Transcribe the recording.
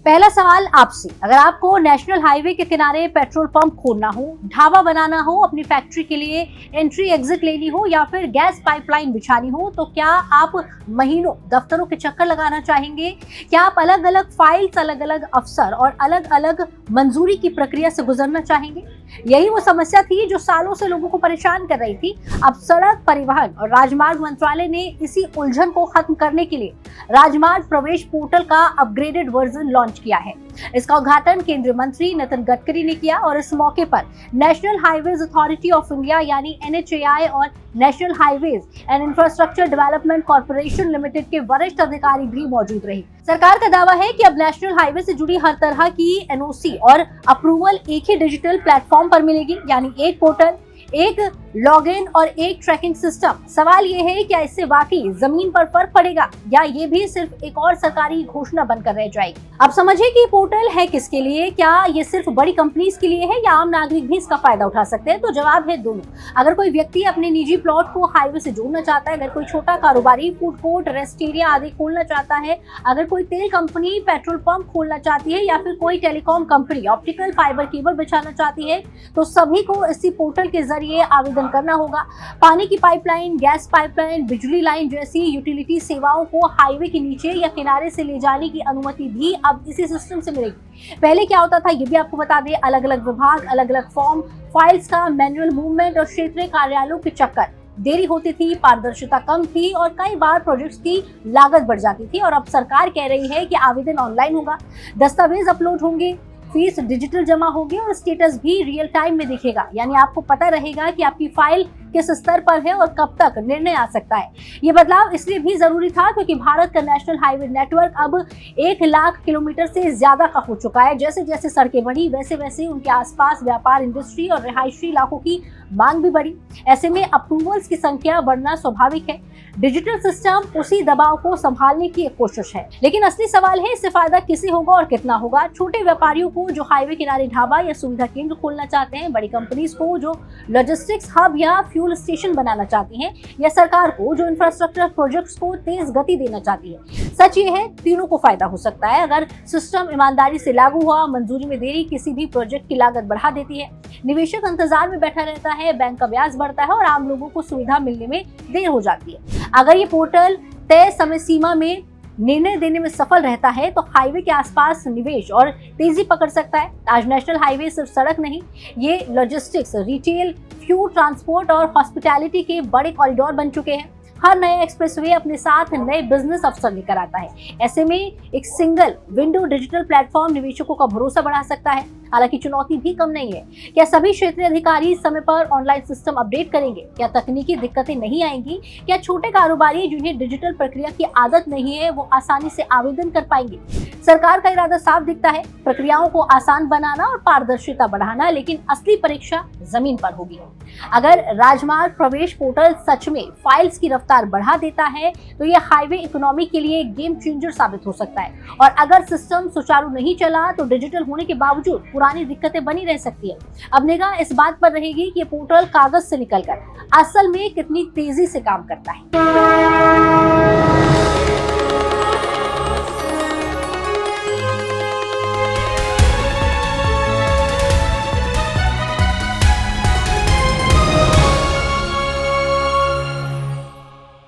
पहला सवाल आपसे, अगर आपको नेशनल हाईवे के किनारे पेट्रोल पंप खोलना हो, ढाबा बनाना हो, अपनी फैक्ट्री के लिए एंट्री एग्जिट लेनी हो या फिर गैस पाइपलाइन बिछानी हो, तो क्या आप महीनों दफ्तरों के चक्कर लगाना चाहेंगे? क्या आप अलग अलग फाइल्स, अलग अलग अफसर और अलग अलग मंजूरी की प्रक्रिया से गुजरना चाहेंगे? यही वो समस्या थी जो सालों से लोगों को परेशान कर रही थी। अब सड़क परिवहन और राजमार्ग मंत्रालय ने इसी उलझन को खत्म करने के लिए राजमार्ग प्रवेश पोर्टल का अपग्रेडेड वर्जन लॉन्च किया है। इसका उद्घाटन केंद्रीय मंत्री नितिन गडकरी ने किया और इस मौके पर national highways authority of India यानी NHAI और national highways and infrastructure development corporation limited के वरिष्ठ अधिकारी भी मौजूद रहे। सरकार का दावा है कि अब नेशनल हाईवे से जुड़ी हर तरह की NOC और अप्रूवल एक ही डिजिटल प्लेटफॉर्म पर मिलेगी, यानी एक पोर्टल, एक लॉगिन और एक ट्रैकिंग सिस्टम। सवाल ये है, क्या इससे वाकई जमीन पर फर्क पड़ेगा या ये भी सिर्फ एक और सरकारी घोषणा बनकर रह जाएगी? अब समझिए कि पोर्टल है किसके लिए? क्या ये सिर्फ बड़ी कंपनीज के लिए है या आम नागरिक भी इसका फायदा उठा सकते हैं? तो जवाब है दोनों। अगर कोई व्यक्ति अपने निजी प्लॉट को हाईवे से जोड़ना चाहता है, अगर कोई छोटा कारोबारी फूड कोर्ट, रेस्ट एरिया आदि खोलना चाहता है, अगर कोई तेल कंपनी पेट्रोल पंप खोलना चाहती है या फिर कोई telecom company optical fibre cable बिछाना चाहती है, तो सभी को इसी पोर्टल के जरिए आवेदन करना होगा। पानी की पाइपलाइन, गैस पाइपलाइन, बिजली लाइन जैसी यूटिलिटी सेवाओं को हाईवे के नीचे या किनारे से ले जाने की अनुमति भी अब इसी सिस्टम से मिलेगी। पहले क्या होता था ये भी आपको बता दें, अलग अलग विभाग, अलग अलग फॉर्म, फाइल्स का मैनुअल मूवमेंट और क्षेत्रीय कार्यालयों के चक्कर, देरी होती थी, पारदर्शिता कम थी और कई बार प्रोजेक्ट्स की लागत बढ़ जाती थी। और अब सरकार कह रही है कि आवेदन ऑनलाइन होगा, दस्तावेज अपलोड होंगे, फीस डिजिटल जमा होगी और स्टेटस भी रियल टाइम में दिखेगा, यानी आपको पता रहेगा कि आपकी फाइल किस स्तर पर है और कब तक निर्णय आ सकता है। ये बदलाव इसलिए भी जरूरी था क्योंकि भारत का नेशनल हाईवे नेटवर्क अब 1 लाख किलोमीटर से ज्यादा का हो चुका है। जैसे जैसे सड़कें बढ़ी, वैसे वैसे उनके आसपास व्यापार, इंडस्ट्री और रिहायशी इलाकों की मांग भी बढ़ी। ऐसे में अप्रूवल्स की संख्या बढ़ना स्वाभाविक है। डिजिटल सिस्टम उसी दबाव को संभालने की एक कोशिश है। लेकिन असली सवाल है, इससे फायदा किसे होगा और कितना होगा? छोटे व्यापारियों को जो हाईवे किनारे ढाबा या सुविधा केंद्र खोलना चाहते हैं, बड़ी कंपनीज को जो लॉजिस्टिक्स हब या फ्यूल स्टेशन बनाना चाहती हैं, या सरकार को जो इंफ्रास्ट्रक्चर प्रोजेक्ट्स को तेज गति देना चाहती है। सच ये है, तीनों को फायदा हो सकता है अगर सिस्टम ईमानदारी से लागू हुआ। मंजूरी में देरी किसी भी प्रोजेक्ट की लागत बढ़ा देती है, निवेशक इंतजार में बैठा रहता है, बैंक का ब्याज बढ़ता है और आम लोगों को सुविधा मिलने में देर हो जाती है। अगर ये पोर्टल तय समय सीमा में निर्णय देने में सफल रहता है तो हाईवे के आसपास निवेश और तेजी पकड़ सकता है। आज नेशनल हाईवे सिर्फ सड़क नहीं, ये लॉजिस्टिक्स, रिटेल, फ्यूल ट्रांसपोर्ट और हॉस्पिटैलिटी के बड़े कॉरिडोर बन चुके हैं। हर नया एक्सप्रेसवे अपने साथ नए बिजनेस अवसर लेकर आता है। ऐसे में एक सिंगल विंडो डिजिटल प्लेटफॉर्म निवेशकों का भरोसा बढ़ा सकता है। हालांकि चुनौती भी कम नहीं है। क्या सभी क्षेत्रीय अधिकारी समय पर ऑनलाइन सिस्टम अपडेट करेंगे? क्या तकनीकी दिक्कतें नहीं आएंगी? क्या छोटे कारोबारी जिन्हें डिजिटल प्रक्रिया की आदत नहीं है, वो आसानी से आवेदन कर पाएंगे? सरकार का इरादा साफ दिखता है, प्रक्रियाओं को आसान बनाना और पारदर्शिता बढ़ाना, लेकिन असली परीक्षा जमीन पर होगी। अगर राजमार्ग प्रवेश पोर्टल सच में फाइल्स की रफ्तार बढ़ा देता है तो यह हाईवे इकोनॉमी के लिए गेम चेंजर साबित हो सकता है। और अगर सिस्टम सुचारू नहीं चला तो डिजिटल होने के बावजूद पुरानी दिक्कतें बनी रह सकती है। अब निगाह इस बात पर रहेगी कि ये पोर्टल कागज से निकलकर असल में कितनी तेजी से काम करता है।